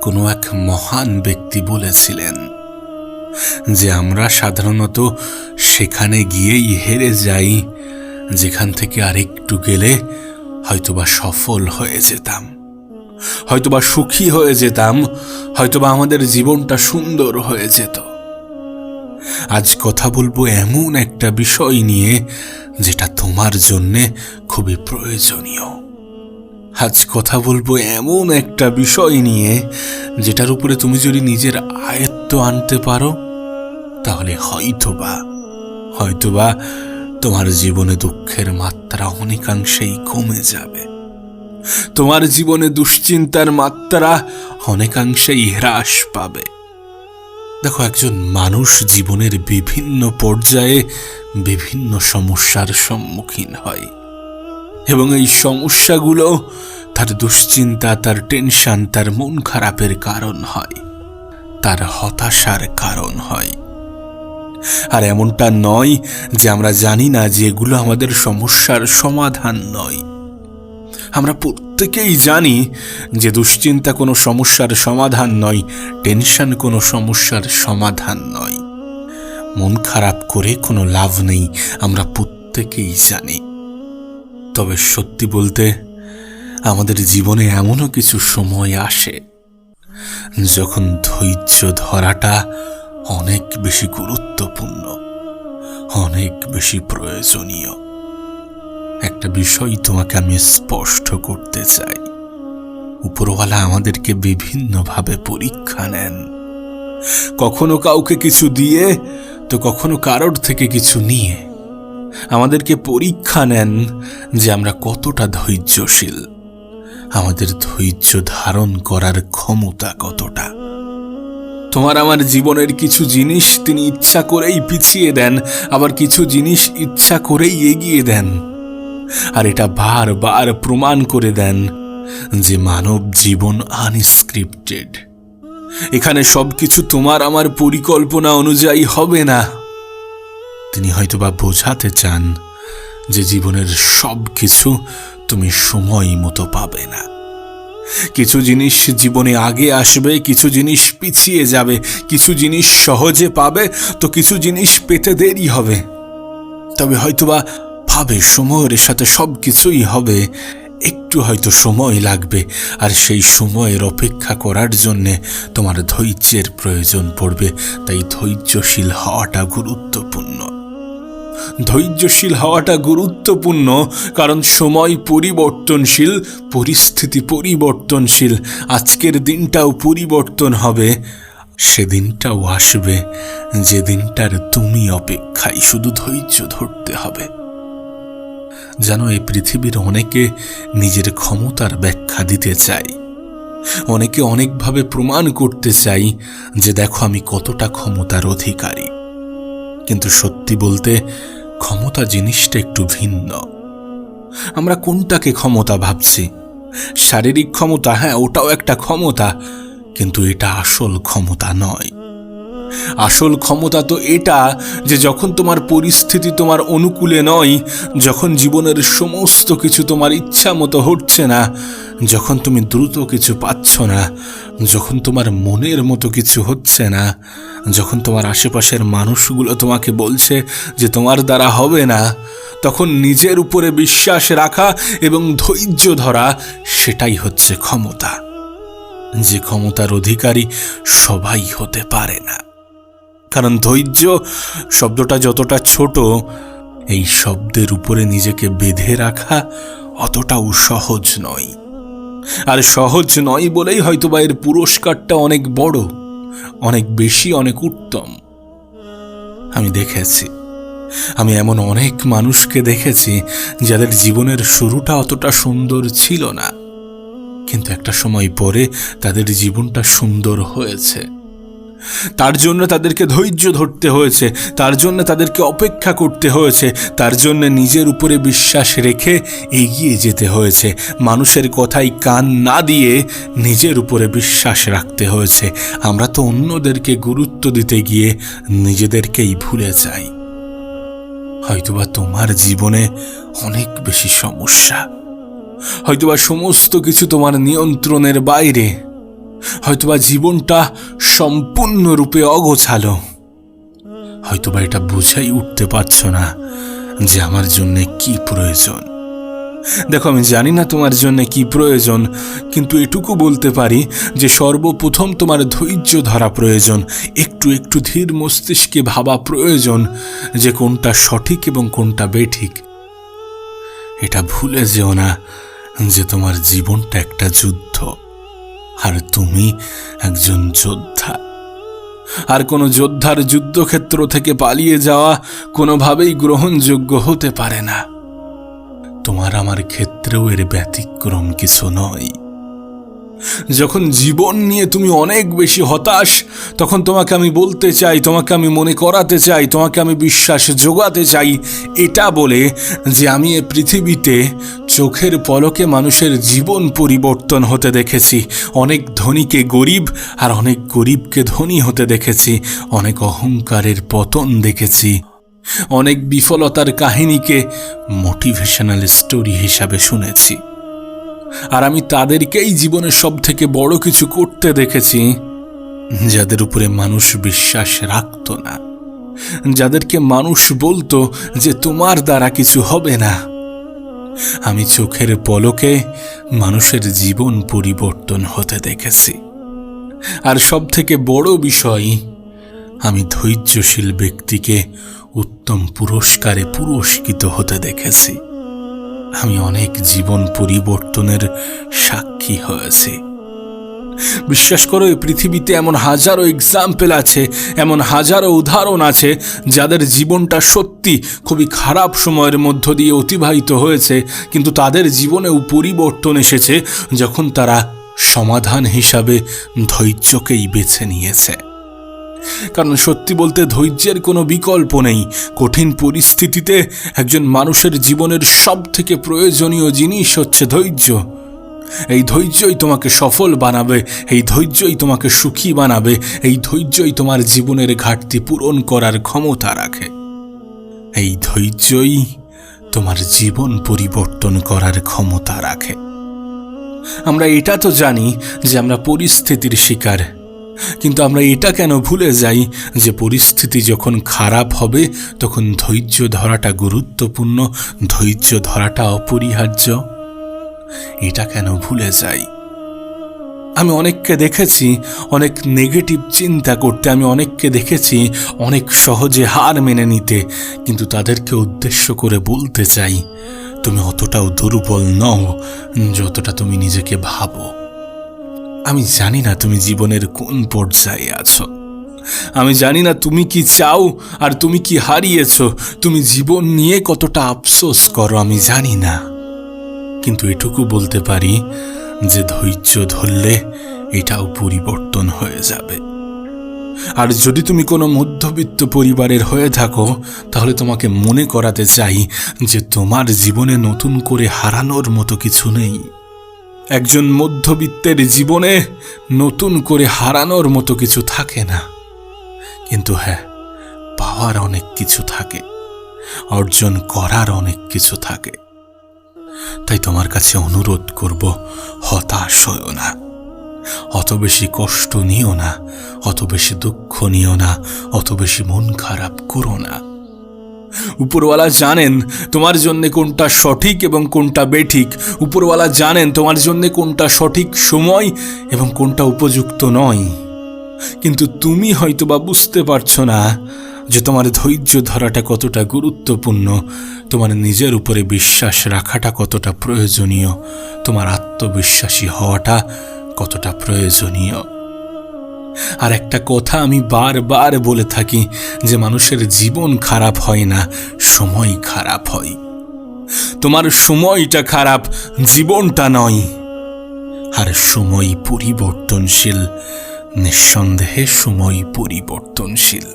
কোনো এক মহান ব্যক্তি বলেছিলেন যে আমরা সাধারণত সেখানে গিয়েই হেরে যাই যেখান থেকে আরেকটু গেলে হয়তোবা সফল হয়ে যেতাম, হয়তোবা সুখী হয়ে যেতাম, হয়তোবা আমাদের জীবনটা সুন্দর হয়ে যেত। আজ কথা বলবো এমন একটা বিষয় নিয়ে যেটা তোমার জন্যে খুবই প্রয়োজনীয়। আজ কথা বলবো এমন একটা বিষয় নিয়ে যেটার উপরে তুমি যদি নিজের আয়ত্ত আনতে পারো তাহলে হয়তোবা তোমার জীবনে দুঃখের মাত্রা অনেকাংশেই কমে যাবে, তোমার জীবনে দুশ্চিন্তার মাত্রা অনেকাংশেই হ্রাস পাবে। দেখো, একজন মানুষ জীবনের বিভিন্ন পর্যায়ে বিভিন্ন সমস্যার সম্মুখীন হয় এবং এই সমস্যাগুলো তার দুশ্চিন্তা, তার টেনশন, তার মন খারাপের কারণ হয়, তার হতাশার কারণ হয়। আর এমনটা নয় যে আমরা জানি না যে এগুলো আমাদের সমস্যার সমাধান নয়। আমরা প্রত্যেকেই জানি যে দুশ্চিন্তা কোনো সমস্যার সমাধান নয়, টেনশন কোনো সমস্যার সমাধান নয়, মন খারাপ করে কোনো লাভ নেই, আমরা প্রত্যেকেই জানি। তবে সত্যি বলতে আমাদের জীবনে এমনও কিছু সময় আসে যখন ধৈর্য ধরাটা অনেক বেশি গুরুত্বপূর্ণ, অনেক বেশি প্রয়োজনীয়। একটা বিষয় তোমাকে আমি স্পষ্ট করতে চাই, উপরওয়ালা আমাদেরকে বিভিন্নভাবে পরীক্ষা নেন, কখনো কাউকে কিছু দিয়ে তো কখনো কারোর থেকে কিছু নিয়ে আমাদেরকে পরীক্ষা নেন যে আমরা কতটা ধৈর্যশীল, আমাদের ধৈর্য ধারণ করার ক্ষমতা কতটা। তোমার আমার জীবনের কিছু জিনিস তিনি ইচ্ছা করেই পিছিয়ে দেন, আবার কিছু জিনিস ইচ্ছা করেই এগিয়ে দেন। আর এটা বারবার প্রমাণ করে দেন যে মানব জীবন আনস্ক্রিপ্টেড। এখানে সবকিছু তোমার আমার পরিকল্পনা অনুযায়ী হবে না। তিনি হয়তোবা বোঝাতে চান যে জীবনের সব কিছু তুমি সময় মতো পাবে না। কিছু জিনিস জীবনে আগে আসবে, কিছু জিনিস পিছিয়ে যাবে, কিছু জিনিস সহজে পাবে তো কিছু জিনিস পেতে দেরি হবে। তবে হয়তোবা ভাবে সময়ের সাথে সব কিছুই হবে, একটু হয়তো সময় লাগবে, আর সেই সময়ের অপেক্ষা করার জন্যে তোমার ধৈর্যের প্রয়োজন পড়বে। তাই ধৈর্যশীল হওয়াটা গুরুত্বপূর্ণ। ধৈর্যশীল হওয়াটা গুরুত্বপূর্ণ কারণ সময় পরিবর্তনশীল, পরিস্থিতি পরিবর্তনশীল। আজকের দিনটাও পরিবর্তন হবে, সেদিনটাও আসবে যে দিনটার তুমি অপেক্ষায়, শুধু ধৈর্য ধরতে হবে। জানো, এই পৃথিবীর অনেকে নিজের ক্ষমতার ব্যাখ্যা দিতে চায়, অনেকে অনেকভাবে প্রমাণ করতে চাই যে দেখো আমি কতটা ক্ষমতার অধিকারী। কিন্তু সত্যি বলতে ক্ষমতা জিনিসটা একটু ভিন্ন। আমরা কোনটাকে ক্ষমতা ভাবছি? শারীরিক ক্ষমতা, হ্যাঁ ওটাও একটা ক্ষমতা, কিন্তু এটা আসল ক্ষমতা নয়। আসল ক্ষমতা তো এটা যে যখন তোমার পরিস্থিতি তোমার অনুকূলে নয়, যখন জীবনের সমস্ত কিছু তোমার ইচ্ছা মতো হচ্ছে না, যখন তুমি দ্রুত কিছু পাচ্ছ না, যখন তোমার মনের মতো কিছু হচ্ছে না, যখন তোমার আশেপাশের মানুষগুলো তোমাকে বলছে যে তোমার দ্বারা হবে না, তখন নিজের উপরে বিশ্বাস রাখা এবং ধৈর্য ধরা, সেটাই হচ্ছে ক্ষমতা। যে ক্ষমতার অধিকারী সবাই হতে পারে না। কারণ ধৈর্য শব্দটা যতটা ছোট, এই শব্দের উপরে নিজেকে বেঁধে রাখা অতটাও সহজ নয়। আর সহজ নয় বলেই হয়তোবা এর পুরস্কারটা অনেক বড়, অনেক বেশি, অনেক উত্তম। আমি এমন অনেক মানুষকে দেখেছি যাদের জীবনের শুরুটা অতটা সুন্দর ছিল না, কিন্তু একটা সময় পরে তাদের জীবনটা সুন্দর হয়েছে। তার জন্য তাদেরকে ধৈর্য ধরতে হয়েছে, তার জন্য তাদেরকে অপেক্ষা করতে হয়েছে, তার জন্য নিজের উপরে বিশ্বাস রেখে এগিয়ে যেতে হয়েছে। মানুষের কথায় কান না দিয়ে নিজের উপরে বিশ্বাস রাখতে হয়েছে। আমরা তো অন্যদেরকে গুরুত্ব দিতে গিয়ে নিজেদেরকেই ভুলে যাই। হয়তোবা তোমার জীবনে অনেক বেশি সমস্যা, হয়তোবা সমস্ত কিছু তোমার নিয়ন্ত্রণের বাইরে, হয়তোবা জীবনটা সম্পূর্ণরূপে অগোছালো, হয়তোবা এটা বুঝেই উঠতে পারছো না যে আমার জন্য কি প্রয়োজন। দেখো, আমি জানি না তোমার জন্য কি প্রয়োজন, কিন্তু এটুকু বলতে পারি যে সর্বপ্রথম তোমার ধৈর্য ধরা প্রয়োজন, একটু একটু ধীর মস্তিষ্কে ভাবা প্রয়োজন যে কোনটা সঠিক এবং কোনটা বেঠিক। এটা ভুলে যেও না যে তোমার জীবনটা একটা যুদ্ধ, আর তুমি একজন যোদ্ধা। আর কোনো যোদ্ধার যুদ্ধক্ষেত্র থেকে পালিয়ে যাওয়া কোনোভাবেই গ্রহণযোগ্য হতে পারে না। তোমার আমার ক্ষেত্রেও এর ব্যতিক্রম কিছু নয়। যখন জীবন নিয়ে তুমি অনেক বেশি হতাশ, তখন তোমাকে আমি বলতে চাই, তোমাকে আমি মনে করাতে চাই, তোমাকে আমি বিশ্বাস যোগাতে চাই এটা বলে যে আমি এ পৃথিবীতে চোখের পলকে মানুষের জীবন পরিবর্তন হতে দেখেছি। অনেক ধনীকে গরিব আর অনেক গরিবকে ধনী হতে দেখেছি। অনেক অহংকারের পতন দেখেছি। অনেক বিফলতার কাহিনীকে মোটিভেশনাল স্টোরি হিসাবে শুনেছি। আর আমি তাদেরকেই জীবনের সব থেকে বড় কিছু করতে দেখেছি যাদের উপরে মানুষ বিশ্বাস রাখত না, যাদেরকে মানুষ বলতো যে তোমার দ্বারা কিছু হবে না। আমি চোখের পলকে মানুষের জীবন পরিবর্তন হতে দেখেছি। আর সব থেকে বড় বিষয়, আমি ধৈর্যশীল ব্যক্তিকে উত্তম পুরস্কারে পুরস্কৃত হতে দেখেছি। আমি অনেক জীবন পরিবর্তনের সাক্ষী হয়েছি। বিশ্বাস করো, এই পৃথিবীতে এমন হাজারো এক্সাম্পল আছে, এমন হাজারো উদাহরণ আছে যাদের জীবনটা সত্যি খুবই খারাপ সময়ের মধ্য দিয়ে অতিবাহিত হয়েছে, কিন্তু তাদের জীবনেও পরিবর্তন এসেছে যখন তারা সমাধান হিসাবে ধৈর্যকেই বেছে নিয়েছে। কারণ সত্যি বলতে ধৈর্যের কোনো বিকল্প নেই। কঠিন পরিস্থিতিতে একজন মানুষের জীবনের সব থেকে প্রয়োজনীয় জিনিস হচ্ছে ধৈর্য। এই ধৈর্যই তোমাকে সফল বানাবে, এই ধৈর্যই তোমাকে সুখী বানাবে, এই ধৈর্যই তোমার জীবনের ঘাটতি পূরণ করার ক্ষমতা রাখে। এই ধৈর্যই তোমার জীবন পরিবর্তন করার ক্ষমতা রাখে। আমরা এটা তো জানি যে আমরা পরিস্থিতির শিকার, কিন্তু আমরা এটা কেন ভুলে যাই যে পরিস্থিতি যখন খারাপ হবে তখন ধৈর্য ধরাটা গুরুত্বপূর্ণ, ধৈর্য ধরাটা অপরিহার্য? এটা কেন ভুলে যাই? আমি অনেককে দেখেছি অনেক নেগেটিভ চিন্তা করতে, আমি অনেককে দেখেছি অনেক সহজে হার মেনে নিতে, কিন্তু তাদেরকে উদ্দেশ্য করে বলতে চাই, তুমি অতটাও দুর্বল নও যতটা তুমি নিজেকে ভাবো। আমি জানি না তুমি জীবনের কোন পর্যায়ে আছো, আমি জানি না তুমি কি চাও আর তুমি কি হারিয়েছো, তুমি জীবন নিয়ে কতটা আফসোস করো আমি জানি না, কিন্তু এটুকু বলতে পারি যে ধৈর্য ধরলে এটাও পরিবর্তন হয়ে যাবে। আর যদি তুমি কোনো মধ্যবিত্ত পরিবারের হয়ে থাকো, তাহলে তোমাকে মনে করাতে চাই যে তোমার জীবনে নতুন করে হারানোর মতো কিছু নেই। একজন মধ্যবিত্তের জীবনে নতুন করে হারানোর মতো কিছু থাকে না, কিন্তু হ্যাঁ, পাওয়ার অনেক কিছু থাকে, অর্জন করার অনেক কিছু থাকে। তাই তোমার কাছে অনুরোধ করব, হতাশ হও না, অত বেশি কষ্ট নিও না, অত বেশি দুঃখ নিও না, অত বেশি মন খারাপ করো না। উপরওয়ালা জানেন তোমার জন্য কোনটা সঠিক এবং কোনটা বেঠিক। উপরওয়ালা জানেন তোমার জন্য কোনটা সঠিক সময় এবং কোনটা উপযুক্ত নয়, কিন্তু তুমি হয়তোবা বুঝতে পারছো না যে তোমার ধৈর্য ধরাটা কতটা গুরুত্বপূর্ণ, তোমার নিজের উপরে বিশ্বাস রাখাটা কতটা প্রয়োজনীয়, তোমার আত্মবিশ্বাসী হওয়াটা কতটা প্রয়োজনীয়। আর একটা কথা আমি বারবার বলে থাকি যে মানুষের জীবন খারাপ হয় না, সময় খারাপ হয়। তোমার সময়টা খারাপ, জীবনটা নয়। আর সময় পরিবর্তনশীল, নিঃসন্দেহে সময় পরিবর্তনশীল।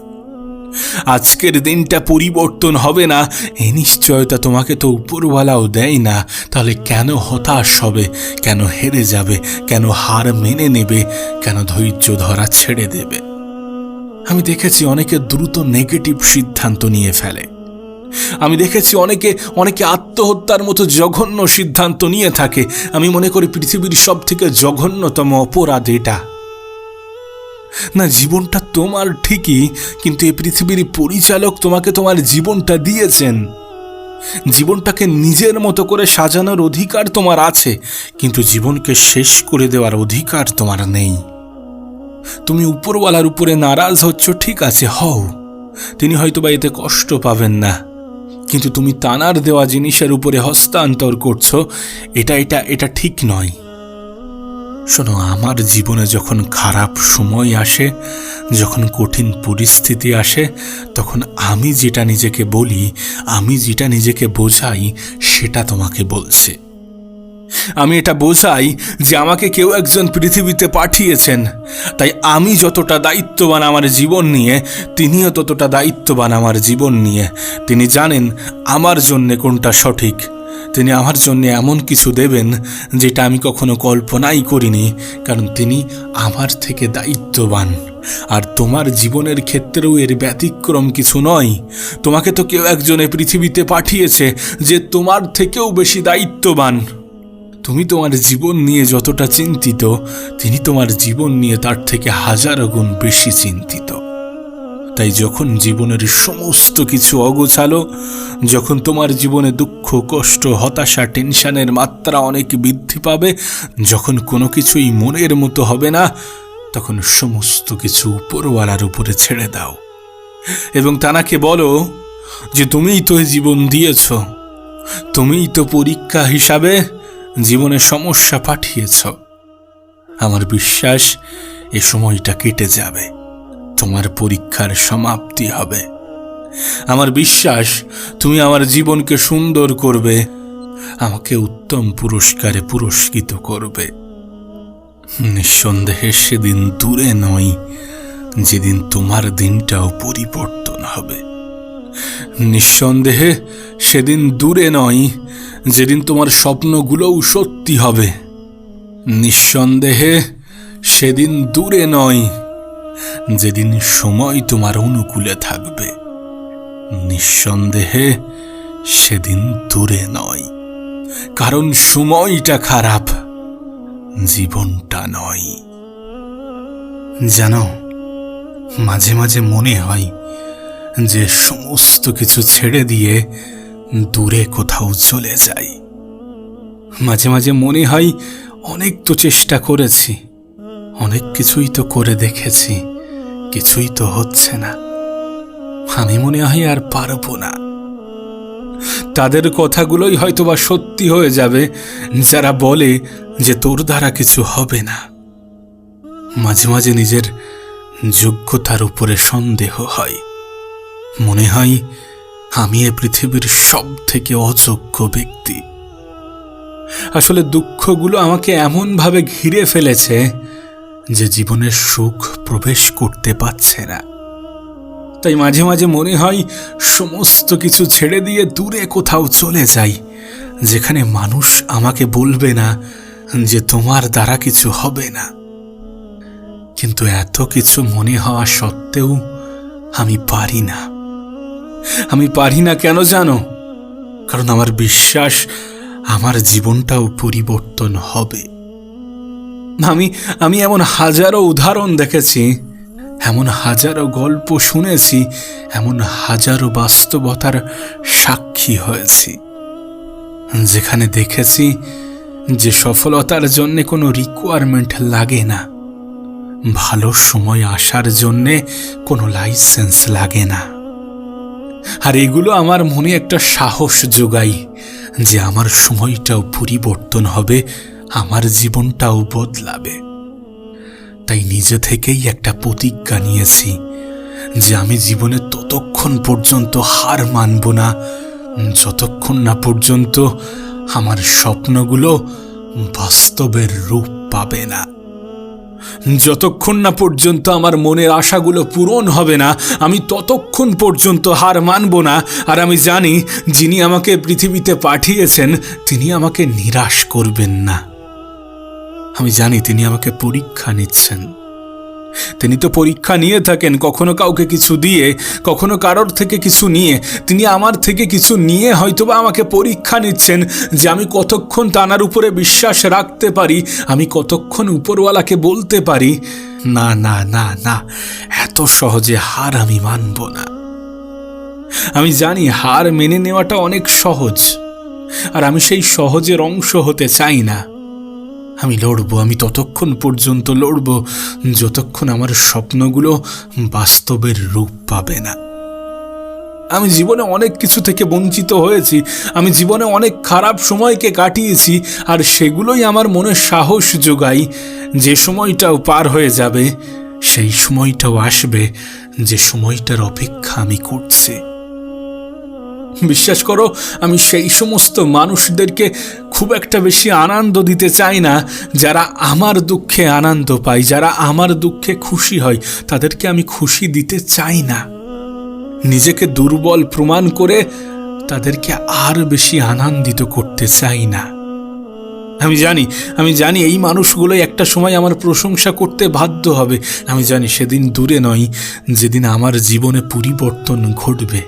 আজকের দিনটা পরিবর্তন হবে না এই নিশ্চয়তা তোমাকে তো উপরওয়ালাও দেয় না, তাহলে কেন হতাশ হবে, কেন হেরে যাবে, কেন হার মেনে নেবে, কেন ধৈর্য ধরা ছেড়ে দেবে? আমি দেখেছি অনেকে দ্রুত নেগেটিভ সিদ্ধান্ত নিয়ে ফেলে। আমি দেখেছি অনেকে আত্মহত্যার মতো জঘন্য সিদ্ধান্ত নিয়ে থাকে। আমি মনে করি পৃথিবীর সব থেকে জঘন্যতম অপরাধ এটা। না, জীবনটা তোমার ঠিকই, কিন্তু এই পৃথিবীর পরিচালক তোমাকে তোমার জীবনটা দিয়েছেন। জীবনটাকে নিজের মতো করে সাজানোর অধিকার তোমার আছে, কিন্তু জীবনকে শেষ করে দেওয়ার অধিকার তোমার নেই। তুমি উপরওয়ালার উপরে নারাজ হচ্ছ, ঠিক আছে, হও, তিনি হয়তোবা এতে কষ্ট পাবেন না, কিন্তু তুমি তানার দেওয়া জিনিসের উপরে হস্তান্তর করছো, এটা ঠিক নয়। শোনো, আমার জীবনে যখন খারাপ সময় আসে, যখন কঠিন পরিস্থিতি আসে, তখন আমি যেটা নিজেকে বলি, আমি যেটা নিজেকে বোঝাই, সেটা তোমাকে বলছে। আমি এটা বোঝাই যে আমাকে কেউ একজন পৃথিবীতে পাঠিয়েছেন, তাই আমি যতটা দায়িত্ববান আমার জীবন নিয়ে, তিনিও ততটা দায়িত্ববান আমার জীবন নিয়ে। তিনি জানেন আমার জন্যে কোনটা সঠিক। তিনি আমার জন্য এমন কিছু দেবেন যেটা আমি কখনো কল্পনাই করিনি, কারণ তিনি আমার থেকে দায়িত্ববান। আর তোমার জীবনের ক্ষেত্রেও এর ব্যতিক্রম কিছু নয়। তোমাকে তো কেউ একজনে পৃথিবীতে পাঠিয়েছে যে তোমার থেকেও বেশি দায়িত্ববান। তুমি তোমার জীবন নিয়ে যতটা চিন্তিত, তিনি তোমার জীবন নিয়ে তার থেকে হাজারো গুণ বেশি চিন্তিত। তাই যখন জীবনের সমস্ত কিছু অগোছালো, যখন তোমার জীবনে দুঃখ, কষ্ট, হতাশা, টেনশনের মাত্রা অনেক বৃদ্ধি পাবে, যখন কোনো কিছুই মনের মতো হবে না, তখন সমস্ত কিছু উপরওয়ালার উপরে ছেড়ে দাও এবং তানাকে বলো যে তুমিই তো জীবন দিয়েছ, তুমিই তো পরীক্ষা হিসাবে জীবনে সমস্যা পাঠিয়েছ। আমার বিশ্বাস এ সময়টা কেটে যাবে, তোমার পরীক্ষার সমাপ্তি হবে। আমার বিশ্বাস তুমি আমার জীবনকে সুন্দর করবে, আমাকে উত্তম পুরস্কারে পুরস্কৃত করবে। নিঃসন্দেহে সেদিন দূরে নয় যেদিন তোমার দিনটাও পরিবর্তন হবে। নিঃসন্দেহে সেদিন দূরে নয় যেদিন তোমার স্বপ্নগুলোও সত্যি হবে। নিঃসন্দেহে সেদিন দূরে নয় যেদিন সময় তোমার অনুকূলে থাকবে। নিঃসন্দেহে সেদিন দূরে নয়, কারণ সময়টা খারাপ, জীবনটা নয়। জানো, মাঝে মাঝে মনে হয় যে সমস্ত কিছু ছেড়ে দিয়ে দূরে কোথাও চলে যাই। মাঝে মাঝে মনে হয় অনেক তো চেষ্টা করেছি, অনেক কিছুই তো করে দেখেছি, কিছুই তো হচ্ছে না। আমি মনে হয় আর পারবো না। তাদের কথাগুলোই হয়তোবা সত্যি হয়ে যাবে যারা বলে যে তোর দ্বারা কিছু হবে না। মাঝে মাঝে নিজের যোগ্যতার উপরে সন্দেহ হয়। মনে হয় আমি এ পৃথিবীর সব থেকে অযোগ্য ব্যক্তি। আসলে দুঃখগুলো আমাকে এমনভাবে ঘিরে ফেলেছে যে জীবনের সুখ প্রবেশ করতে পারছে না। তাই মাঝে মাঝে মনে হয় সমস্ত কিছু ছেড়ে দিয়ে দূরে কোথাও চলে যাই, যেখানে মানুষ আমাকে বলবে না যে তোমার দ্বারা কিছু হবে না। কিন্তু এত কিছু মনে হওয়া সত্ত্বেও আমি পারি না। আমি পারি না কেন জানো? কারণ আমার বিশ্বাস আমার জীবনটাও পরিবর্তন হবে। আমি এমন হাজারো উদাহরণ দেখেছি, এমন হাজারো গল্প শুনেছি, এমন হাজারো বাস্তবতার সাক্ষী হয়েছি, যেখানে দেখেছি যে সফলতার জন্য কোনো রিকোয়ারমেন্ট লাগে না, ভালো সময় আসার জন্যে কোনো লাইসেন্স লাগে না। আর এগুলো আমার মনে একটা সাহস যোগায় যে আমার সময়টাও পরিবর্তন হবে, আমার জীবনটাও বদলাবে। তাই নিজে থেকেই একটা প্রতিজ্ঞা নিয়েছি যে আমি জীবনে ততক্ষণ পর্যন্ত হার মানব না যতক্ষণ না পর্যন্ত আমার স্বপ্নগুলো বাস্তবের রূপ পাবে না, যতক্ষণ না পর্যন্ত আমার মনের আশাগুলো পূরণ হবে না, আমি ততক্ষণ পর্যন্ত হার মানব না। আর আমি জানি যিনি আমাকে পৃথিবীতে পাঠিয়েছেন তিনি আমাকে নিরাশ করবেন না। আমি জানি তিনি আমাকে পরীক্ষা নিচ্ছেন, তিনি তো পরীক্ষা নিয়ে থাকেন, কখনো কাউকে কিছু দিয়ে, কখনো কারোর থেকে কিছু নিয়ে। তিনি আমার থেকে কিছু নিয়ে হয়তোবা আমাকে পরীক্ষা নিচ্ছেন যে আমি কতক্ষণ তানার উপরে বিশ্বাস রাখতে পারি, আমি কতক্ষণ উপরওয়ালাকে বলতে পারি না না না না, এত সহজে হার আমি মানব না। আমি জানি হার মেনে নেওয়াটা অনেক সহজ, আর আমি সেই সহজের অংশ হতে চাই না। আমি লড়বো, আমি ততক্ষণ পর্যন্ত লড়বো যতক্ষণ আমার স্বপ্নগুলো বাস্তবের রূপ পাবে না। আমি জীবনে অনেক কিছু থেকে বঞ্চিত হয়েছি, আমি জীবনে অনেক খারাপ সময়কে কাটিয়েছি, আর সেগুলোই আমার মনে সাহস যোগায় যে সময়টাও পার হয়ে যাবে, সেই সময়টাও আসবে যে সময়টার অপেক্ষা আমি করছি। বিশ্বাস করো, আমি সেই সমস্ত মানুষদেরকে খুব একটা বেশি আনন্দ দিতে চাই না যারা আমার দুঃখে আনন্দ পায়, যারা আমার দুঃখে খুশি হয়, তাদেরকে আমি খুশি দিতে চাই না। নিজেকে দুর্বল প্রমাণ করে তাদেরকে আর বেশি আনন্দিত করতে চাই না। আমি জানি এই মানুষগুলোই একটা সময় আমার প্রশংসা করতে বাধ্য হবে। আমি জানি সেদিন দূরে নয় যেদিন আমার জীবনে পরিবর্তন ঘটবে।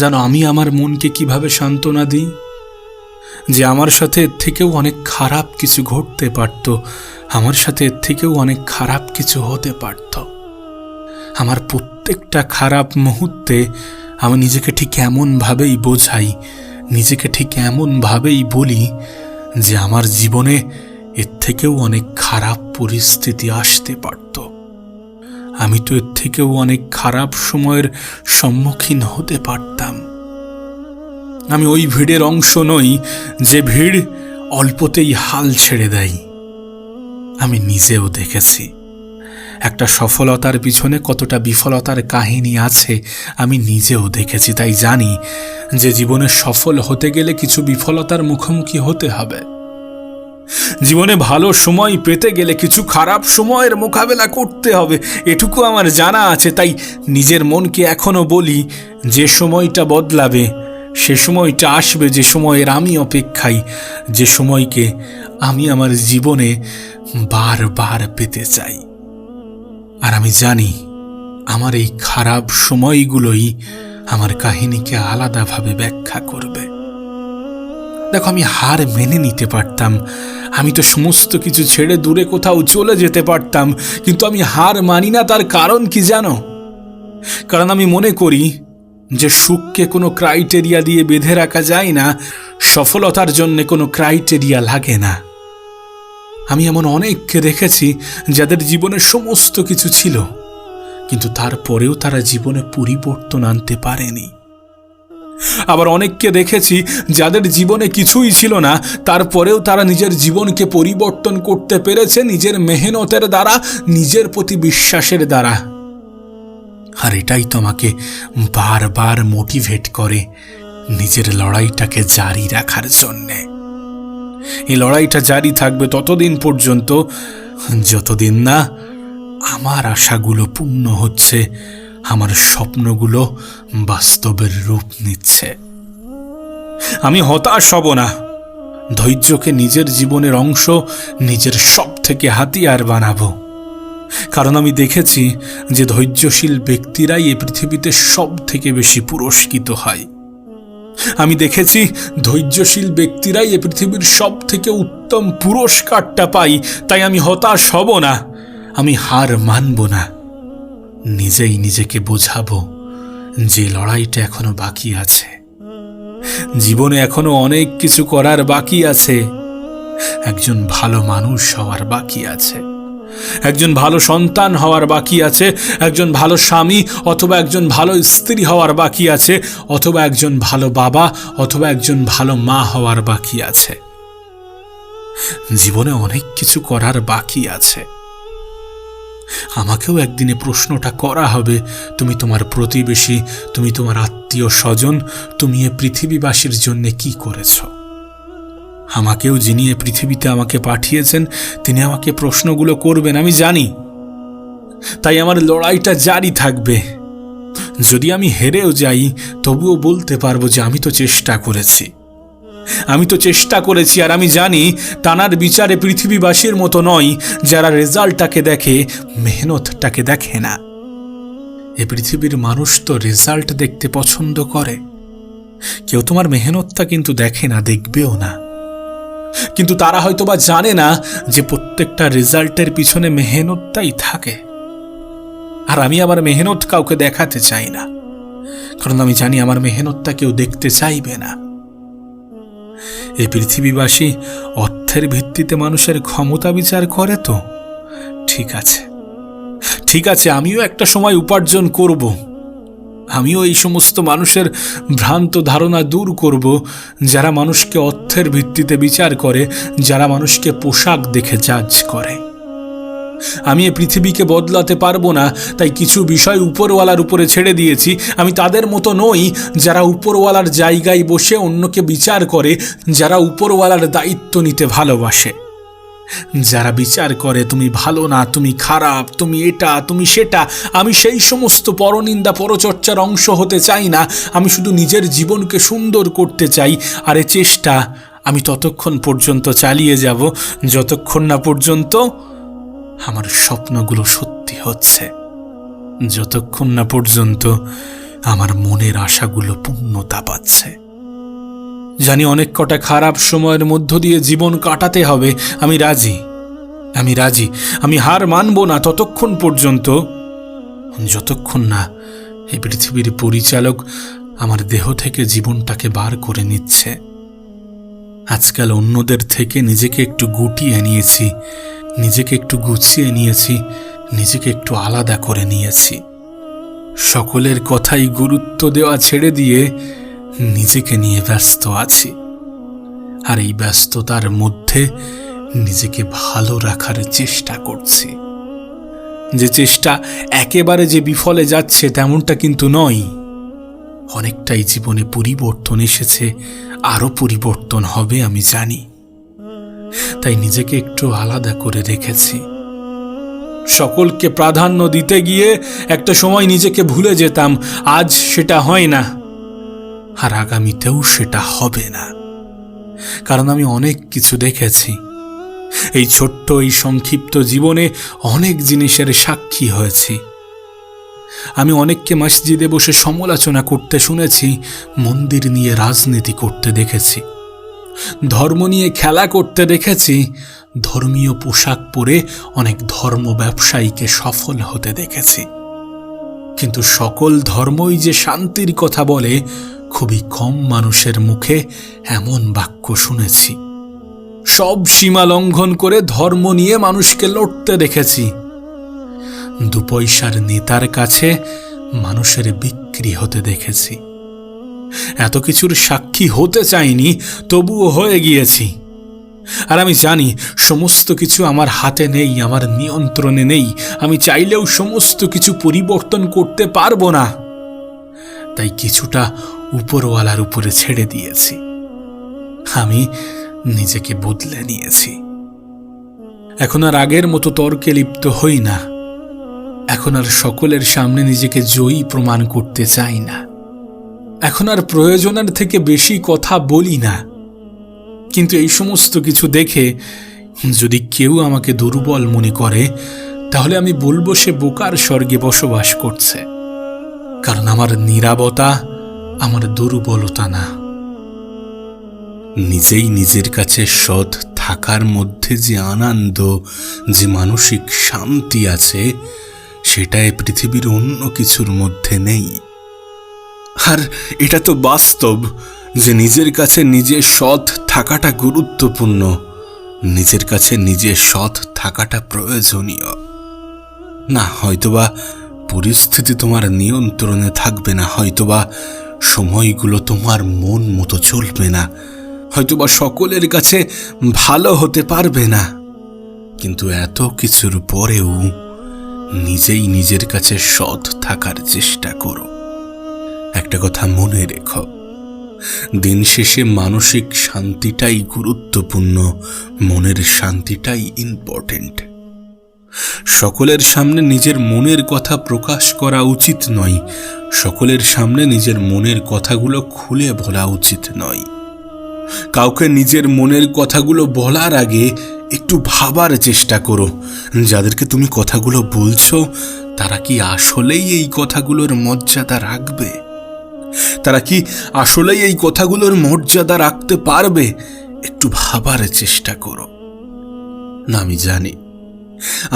জানো, আমি আমার মনকে কিভাবে সান্ত্বনা দিই যে আমার সাথে এর থেকেও অনেক খারাপ কিছু ঘটতে পারত, আমার সাথে এর থেকেও অনেক খারাপ কিছু হতে পারত। আমার প্রত্যেকটা খারাপ মুহূর্তে আমি নিজেকে ঠিক এমনভাবেই বোঝাই, নিজেকে ঠিক এমনভাবেই বলি যে আমার জীবনে এর থেকেও অনেক খারাপ পরিস্থিতি আসতে পারত, আমি তো এর থেকেও অনেক খারাপ সময়ের সম্মুখীন হতে পারতাম। আমি ওই ভিড়ের অংশ নই যে ভিড় অল্পতেই হাল ছেড়ে দেয়। আমি নিজেও দেখেছি একটা সফলতার পিছনে কতটা বিফলতার কাহিনী আছে, আমি নিজেও দেখেছি। তাই জানি যে জীবনে সফল হতে গেলে কিছু বিফলতার মুখোমুখি হতে হবে। জীবনে ভালো সময় পেতে গেলে কিছু খারাপ সময়ের মোকাবেলা করতে হবে, এটুকু আমার জানা আছে। তাই নিজের মনকে এখনো বলি, যে সময়টা বদলাবে সে সময়টা আসবে যে সময়ের আমি অপেক্ষায়, যে সময়কে আমি আমার জীবনে বারবার পেতে চাই। আর আমি জানি আমার এই খারাপ সময়গুলোই আমার কাহিনীকে আলাদাভাবে ব্যাখ্যা করবে। দেখো, আমি হার মেনে নিতে পারতাম, আমি তো সমস্ত কিছু ছেড়ে দূরে কোথাও চলে যেতে পারতাম, কিন্তু আমি হার মানি না। তার কারণ কি জানো? কারণ আমি মনে করি যে সুখকে কোনো ক্রাইটেরিয়া দিয়ে বেঁধে রাখা যায় না, সফলতার জন্য কোনো ক্রাইটেরিয়া লাগে না। আমি এমন অনেককে দেখেছি যাদের জীবনে সমস্ত কিছু ছিল, কিন্তু তারপরেও তারা জীবনে পরিবর্তন আনতে পারেনি। আবার অনেককে দেখেছি যাদের জীবনে কিছুই ছিল না, তারপরেও তারা নিজের জীবনকে পরিবর্তন করতে পেরেছে নিজের মেহনতের দ্বারা, নিজের প্রতি বিশ্বাসের দ্বারা। আর এটাই তো আমাকে বারবার মোটিভেট করে নিজের লড়াইটাকে জারি রাখার জন্যে। এই লড়াইটা জারি থাকবে ততদিন পর্যন্ত যতদিন না আমার আশাগুলো পূর্ণ হচ্ছে, আমার স্বপ্নগুলো বাস্তবের রূপ নিচ্ছে। আমি হতাশ হব না, ধৈর্যকে নিজের জীবনের অংশ, নিজের সব থেকে হাতিয়ার বানাবো। কারণ আমি দেখেছি যে ধৈর্যশীল ব্যক্তিরাই এই পৃথিবীতে সব থেকে বেশি পুরস্কৃত হয়। আমি দেখেছি ধৈর্যশীল ব্যক্তিরাই এই পৃথিবীর সব থেকে উত্তম পুরস্কারটা পায়। তাই আমি হতাশ হব না, আমি হার মানব না। নিজেই নিজেকে বোঝাবো যে লড়াইটা এখনো বাকি আছে, জীবনে এখনো অনেক কিছু করার বাকি আছে। একজন ভালো মানুষ হওয়ার বাকি আছে, একজন ভালো সন্তান হওয়ার বাকি আছে, একজন ভালো স্বামী অথবা একজন ভালো স্ত্রী হওয়ার বাকি আছে, অথবা একজন ভালো বাবা অথবা একজন ভালো মা হওয়ার বাকি আছে। জীবনে অনেক কিছু করার বাকি আছে। আমাকেও একদিনে প্রশ্নটা করা হবে, তুমি তোমার প্রতিবেশী, তুমি তোমার আত্মীয় স্বজন, তুমি এ পৃথিবীবাসীর জন্য কি করেছ? আমাকেও যিনি এ পৃথিবীতে আমাকে পাঠিয়েছেন তিনি আমাকে প্রশ্নগুলো করবেন, আমি জানি। তাই আমার লড়াইটা জারি থাকবে। যদি আমি হেরেও যাই তবুও বলতে পারবো যে আমি তো চেষ্টা করেছি। আমি তো চেষ্টা করেছি, আর আমি জানি টানার বিচারে পৃথিবীবাসীর মতো নয়, যারা রেজাল্টটাকে দেখে, মেহনতটাকে দেখে না। এ পৃথিবীর মানুষ তো রেজাল্ট দেখতে পছন্দ করে, কেউ তোমার মেহনতটা কিন্তু দেখে না, দেখবেও না। কিন্তু তারা হয়তোবা জানে না যে প্রত্যেকটা রেজাল্টের পিছনে মেহনতটাই থাকে। আর আমি আমার মেহনত কাউকে দেখাতে চাই না, কারণ আমি জানি আমার মেহনতটা কেউ দেখতে চাইবে না। এই পৃথিবীবাসী অর্থের ভিত্তিতে মানুষের ক্ষমতা বিচার করে তো ঠিক আছে, ঠিক আছে, আমিও একটা সময় উপার্জন করব। আমিও এই সমস্ত মানুষের ভ্রান্ত ধারণা দূর করব, যারা মানুষকে অর্থের ভিত্তিতে বিচার করে, যারা মানুষকে পোশাক দেখে জাজ করে। আমি এই পৃথিবীকে বদলাতে পারবো না, তাই কিছু বিষয় উপরওয়ালার উপরে ছেড়ে দিয়েছি। আমি তাদের মতো নই যারা উপরওয়ালার জায়গায় বসে অন্যকে বিচার করে, যারা উপরওয়ালার দায়িত্ব নিতে ভালোবাসে, যারা বিচার করে তুমি ভালো না, তুমি খারাপ, তুমি এটা, তুমি সেটা। আমি সেই সমস্ত পরনিন্দা পরচর্চার অংশ হতে চাই না। আমি শুধু নিজের জীবনকে সুন্দর করতে চাই, আর এ চেষ্টা আমি ততক্ষণ পর্যন্ত চালিয়ে যাব যতক্ষণ না পর্যন্ত আমার স্বপ্নগুলো সত্যি হচ্ছে, যতক্ষণ না পর্যন্ত আমার মনের আশাগুলো পূর্ণতা পাচ্ছে। জানি অনেক কটা খারাপ সময়ের মধ্য দিয়ে জীবন কাটাতে হবে, আমি রাজি, আমি রাজি। আমি হার মানব না ততক্ষণ পর্যন্ত, যতক্ষণ না এই পৃথিবীর পরিচালক আমার দেহ থেকে জীবনটাকে বার করে নিচ্ছে। আজকাল অন্যদের থেকে নিজেকে একটু গুটিয়ে নিয়েছি, নিজেকে একটু গুছিয়ে নিয়েছি, নিজেকে একটু আলাদা করে নিয়েছি। সকলের কথাই গুরুত্ব দেওয়া ছেড়ে দিয়ে নিজেকে নিয়ে ব্যস্ত আছি। আর এই ব্যস্ততার মধ্যে নিজেকে ভালো রাখার চেষ্টা করছি। যে চেষ্টা একেবারে যে বিফলে যাচ্ছে তেমনটা কিন্তু নয়। অনেকটাই জীবনে পরিবর্তন এসেছে, আরো পরিবর্তন হবে আমি জানি। তাই নিজেকে একটু আলাদা করে রেখেছি। সকলকে প্রাধান্য দিতে গিয়ে একটা সময় নিজেকে ভুলে যেতাম, আজ সেটা হয় না, আর আগামীতেও সেটা হবে না। কারণ আমি অনেক কিছু দেখেছি। এই ছোট্ট এই সংক্ষিপ্ত জীবনে অনেক জিনিসের সাক্ষী হয়েছি। আমি অনেককে মসজিদে বসে সমালোচনা করতে শুনেছি, মন্দির নিয়ে রাজনীতি করতে দেখেছি, ধর্ম নিয়ে খেলা করতে দেখেছি, ধর্মীয় পোশাক পরে অনেক ধর্ম ব্যবসায়ীকে সফল হতে দেখেছি। কিন্তু সকল ধর্মই যে শান্তির কথা বলে, খুবই কম মানুষের মুখে এমন বাক্য শুনেছি। সব সীমা লঙ্ঘন করে ধর্ম নিয়ে মানুষকে লড়তে দেখেছি। 2 পয়সার নেতার কাছে মানুষের বিক্রি হতে দেখেছি। এত কিছুর সাক্ষী হতে চাইনি, তবুও হয়ে গিয়েছি। আর আমি জানি সমস্ত কিছু আমার হাতে নেই, আমার নিয়ন্ত্রণে নেই। আমি চাইলেও সমস্ত কিছু পরিবর্তন করতে পারবো না। তাই কিছুটা উপরওয়ালার উপরে ছেড়ে দিয়েছি। আমি নিজেকে বদলে নিয়েছি। এখন আর আগের মতো তর্কে লিপ্ত হই না। এখন আর সকলের সামনে নিজেকে জয়ী প্রমাণ করতে চাই না। এখন আর প্রয়োজনের থেকে বেশি কথা বলি না। কিন্তু এই সমস্ত কিছু দেখে যদি কেউ আমাকে দুর্বল মনে করে, তাহলে আমি বলবো সে বোকার স্বর্গে বসবাস করছে। কারণ আমার নীরবতা আমার দুর্বলতা না। নিজেই নিজের কাছে সৎ থাকার মধ্যে যে আনন্দ, যে মানসিক শান্তি আছে, সেটা এই পৃথিবীর অন্য কিছুর মধ্যে নেই। আর এটা তো বাস্তব যে নিজের কাছে নিজে সৎ থাকাটা গুরুত্বপূর্ণ, নিজের কাছে নিজে সৎ থাকাটা প্রয়োজনীয়। না, হয়তোবা পরিস্থিতি তোমার নিয়ন্ত্রণে থাকবে না, হয়তোবা সময়গুলো তোমার মন মতো চলবে না, হয়তোবা সকলের কাছে ভালো হতে পারবে না, কিন্তু এত কিছুর পরেও নিজেই নিজের কাছে সৎ থাকার চেষ্টা করো। একটা কথা মনে রেখো, দিন শেষে মানসিক শান্তিটাই গুরুত্বপূর্ণ, মনের শান্তিটাই ইম্পর্টেন্ট। সকলের সামনে নিজের মনের কথা প্রকাশ করা উচিত নয়, সকলের সামনে নিজের মনের কথাগুলো খুলে বলা উচিত নয়। কাউকে নিজের মনের কথাগুলো বলার আগে একটু ভাবার চেষ্টা করো, যাদেরকে তুমি কথাগুলো বলছো তারা কি আসলেই এই কথাগুলোর মর্যাদা রাখবে? তারা কি আসলেই এই কথাগুলোর মর্যাদা রাখতে পারবে? একটু ভাবার চেষ্টা করো। না,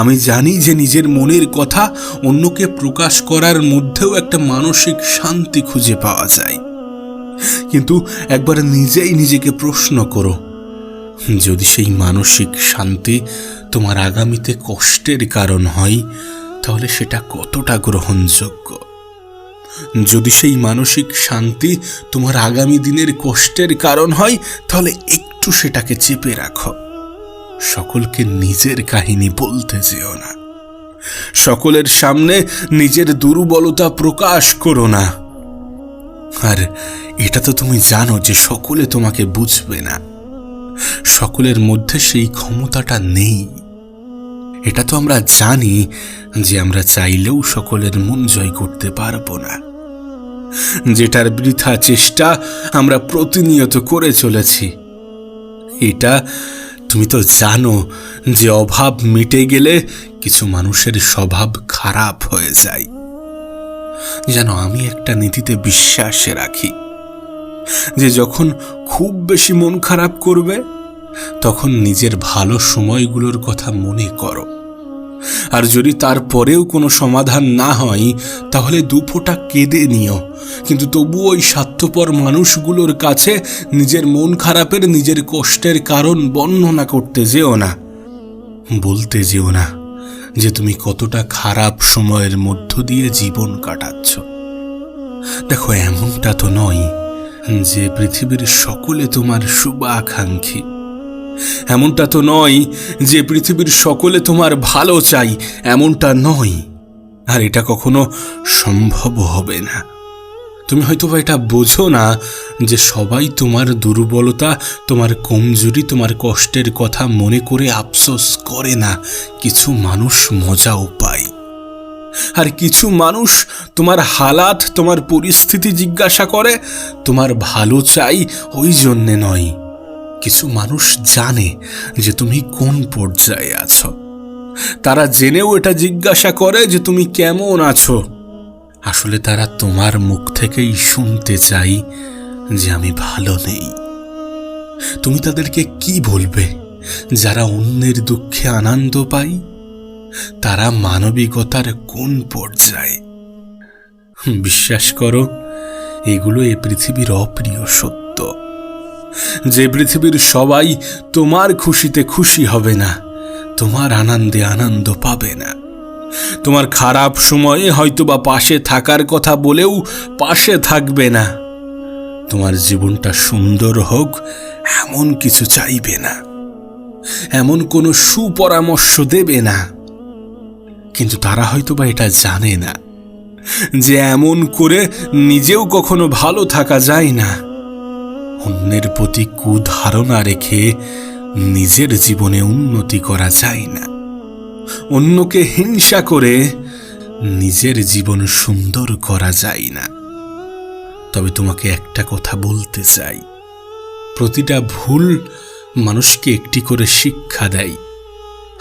আমি জানি যে নিজের মনের কথা অন্যকে প্রকাশ করার মধ্যেও একটা মানসিক শান্তি খুঁজে পাওয়া যায়, কিন্তু একবার নিজেই নিজেকে প্রশ্ন করো, যদি সেই মানসিক শান্তি তোমার আগামীতে কষ্টের কারণ হয় তাহলে সেটা কতটা গ্রহণযোগ্য? যদি সেই মানসিক শান্তি তোমার আগামী দিনের কষ্টের কারণ হয় তাহলে একটু সেটাকে চেপে রাখো। সকলকে নিজের কাহিনী বলতে যেও না, সকলের সামনে নিজের দুর্বলতা প্রকাশ করো না। আর এটা তো তুমি জানো যে সকলে তোমাকে বুঝবে না, সকলের মধ্যে সেই ক্ষমতাটা নেই। এটা তো আমরা জানি যে আমরা চাইলেও সকলের মন জয় করতে পারবো না, যেটার বৃথা চেষ্টা আমরা প্রতিনিয়ত করে চলেছি। এটা তুমি তো জানো যে অভাব মিটে গেলে কিছু মানুষের স্বভাব খারাপ হয়ে যায়। জানো, আমি একটা নীতিতে বিশ্বাস রাখি যে যখন খুব বেশি মন খারাপ করবে তখন নিজের ভালো সময়গুলোর কথা মনে করো, আর যদি তারপরেও কোনো সমাধান না হয় তাহলে দুফোঁটা কেঁদে নিও, কিন্তু তবুও ওই স্বার্থপর মানুষগুলোর কাছে নিজের মন খারাপের, নিজের কষ্টের কারণ বর্ণনা করতে যেও না, বলতে যেও না যে তুমি কতটা খারাপ সময়ের মধ্য দিয়ে জীবন কাটাচ্ছ। দেখো, এমনটা তো নয় যে পৃথিবীর সকলে তোমার শুভাকাঙ্ক্ষী, এমনটা তো নয় যে পৃথিবীর সকলে তোমার ভালো চাই, এমনটা নয়, আর এটা কখনো সম্ভব হবে না। তুমি হয়তো এটা বোঝো না যে সবাই তোমার দুর্বলতা, তোমার কমজোরি, তোমার কষ্টের কথা মনে করে আফসোস করে না। কিছু মানুষ মজাও পায়, আর কিছু মানুষ তোমার হালাত, তোমার পরিস্থিতি জিজ্ঞাসা করে, তোমার ভালো চাই ওই জন্যে নয়। কিছু মানুষ জানে যে তুমি কোন পর্যায়ে আছো, তারা জেনেও এটা জিজ্ঞাসা করে যে তুমি কেমন আছো। আসলে তারা তোমার মুখ থেকেই শুনতে চাই যে আমি ভালো নেই। তুমি তাদেরকে কি বলবে? যারা অন্যের দুঃখে আনন্দ পায়, তারা মানবিকতার কোন পর্যায়ে? বিশ্বাস করো, এগুলো এ পৃথিবীর অপ্রিয় সত্য। যে পৃথিবীর সবাই তোমার খুশিতে খুশি হবে না, তোমার আনন্দে আনন্দ পাবে না, তোমার খারাপ সময়ে হয়তোবা পাশে থাকার কথা বলেও পাশে থাকবে না, তোমার জীবনটা সুন্দর হোক এমন কিছু চাইবে না, এমন কোনো সুপরামর্শ দেবে না, কিন্তু তারা হয়তোবা এটা জানে না যে এমন করে নিজেও কখনো ভালো থাকা যায় না। অন্যের প্রতি কুধারণা রেখে নিজের জীবনে উন্নতি করা যায় না। অন্যকে হিংসা করে নিজের জীবন সুন্দর করা যায় না। তবে তোমাকে একটা কথা বলতে চাই, প্রতিটা ভুল মানুষকে একটি করে শিক্ষা দেয়,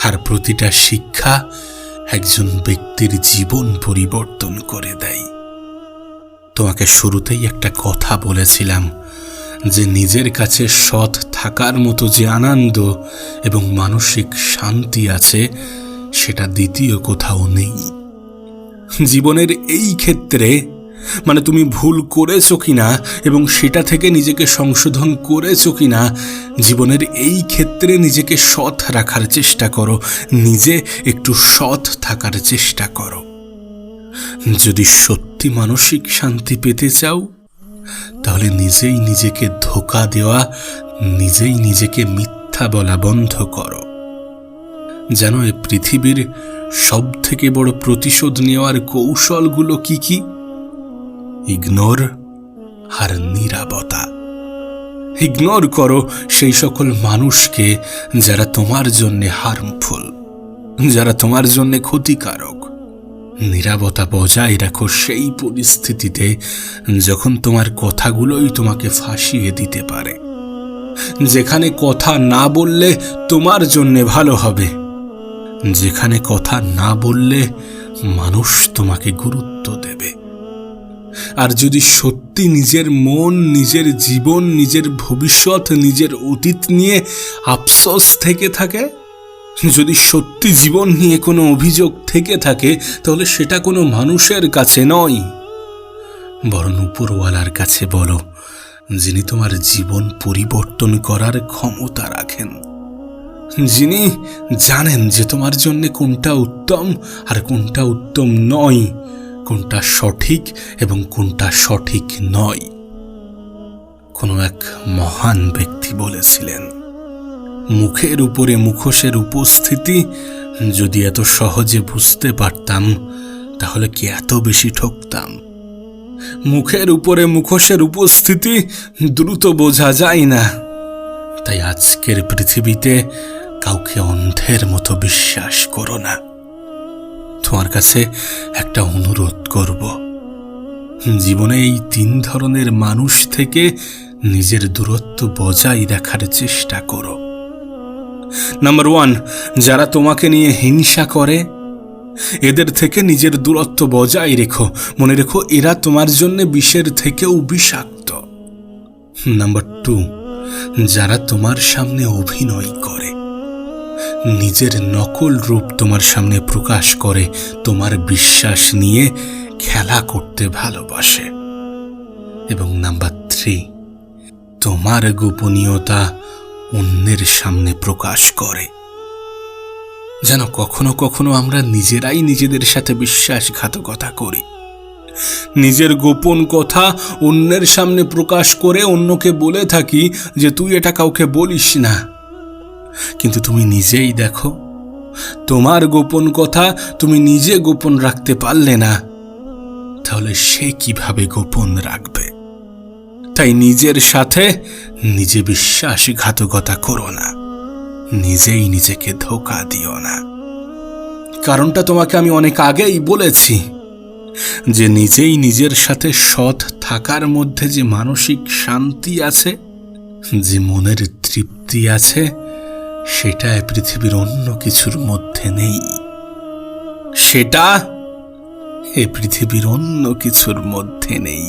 আর প্রতিটা শিক্ষা একজন ব্যক্তির জীবন পরিবর্তন করে দেয়। তোমাকে শুরুতেই একটা কথা বলেছিলাম যে নিজের কাছে সৎ থাকার মতো যে আনন্দ এবং মানসিক শান্তি আছে সেটা দ্বিতীয় কোথাও নেই। জীবনের এই ক্ষেত্রে, মানে তুমি ভুল করেছো কিনা এবং সেটা থেকে নিজেকে সংশোধন করেছো কিনা, জীবনের এই ক্ষেত্রে নিজেকে সৎ রাখার চেষ্টা করো, নিজে একটু সৎ থাকার চেষ্টা করো। যদি সত্যি মানসিক শান্তি পেতে চাও তাহলে নিজেই নিজেকে ধোঁকা দেওয়া, নিজেই নিজেকে মিথ্যা বলা বন্ধ করো। জানো, এই পৃথিবীর সব থেকে বড় প্রতিশোধ নেওয়ার কৌশলগুলো কি কি? ইগনোর আর নীরবতা। ইগনোর করো সেই সকল মানুষকে যারা তোমার জন্য হার্মফুল, যারা তোমার জন্য ক্ষতিকারক। নীরবতা বজায় রাখো সেই পরিস্থিতিতে যখন তোমার কথাগুলোই তোমাকে ফাঁসিয়ে দিতে পারে। যেখানে কথা না বললে তোমার জন্যে ভালো হবে, যেখানে কথা না বললে মানুষ তোমাকে গুরুত্ব দেবে। আর যদি সত্যি নিজের মন, নিজের জীবন, নিজের ভবিষ্যৎ, নিজের অতীত নিয়ে আফসোস থেকে থাকে, যদি সত্যি জীবন নিয়ে কোনো অভিযোগ থেকে থাকে, তাহলে সেটা কোনো মানুষের কাছে নয়, বরং উপরওয়ালার কাছে বলো, যিনি তোমার জীবন পরিবর্তন করার ক্ষমতা রাখেন, যিনি জানেন যে তোমার জন্য কোনটা উত্তম আর কোনটা উত্তম নয়, কোনটা সঠিক এবং কোনটা সঠিক নয়। কোনো এক মহান ব্যক্তি বলেছিলেন, মুখের উপরে মুখোশের উপস্থিতি যদি এত সহজে বুঝতে পারতাম, তাহলে কি এত বেশি ঠকতাম। মুখের উপরে মুখোশের উপস্থিতি দ্রুত বোঝা যায় না, তাই আজকের পৃথিবীতে কাউকে অন্ধের মতো বিশ্বাস করো না। তোমার কাছে একটা অনুরোধ করব, জীবনে এই 3 ধরনের মানুষ থেকে নিজের দূরত্ব বজায় রাখার চেষ্টা করো। নাম্বার 1, যারা তোমাকে নিয়ে হিংসা করে, এদের থেকে নিজের দূরত্ব বজায় রেখো। মনে রেখো, এরা তোমার জন্য বিষের থেকেও বিষাক্ত। নাম্বার 2, যারা তোমার সামনে অভিনয় করে, নিজের নকল রূপ তোমার সামনে প্রকাশ করে, তোমার বিশ্বাস নিয়ে খেলা করতে ভালোবাসে। এবং নাম্বার 3, তোমার গোপনীয়তা অন্যের সামনে প্রকাশ করে। যেন কখনো কখনো আমরা নিজেরাই নিজেদের সাথে বিশ্বাসঘাতকতা করি, নিজের গোপন কথা অন্যের সামনে প্রকাশ করে অন্যকে বলে থাকি যে তুই এটা কাউকে বলিস না। কিন্তু তুমি নিজেই দেখো, তোমার গোপন কথা তুমি নিজে গোপন রাখতে পারলে না, তাহলে সে কিভাবে গোপন রাখবে? তাই নিজের সাথে নিজে বিশ্বাসঘাতকতা করো না, নিজেই নিজেকে ধোঁকা দিও না। কারণটা তোমাকে আমি অনেক আগেই বলেছি, যে নিজেই নিজের সাথে সৎ থাকার মধ্যে যে মানসিক শান্তি আছে, যে মনের তৃপ্তি আছে, সেটা পৃথিবীর অন্য কিছুর মধ্যে নেই। সেটা এ পৃথিবীর অন্য কিছুর মধ্যে নেই।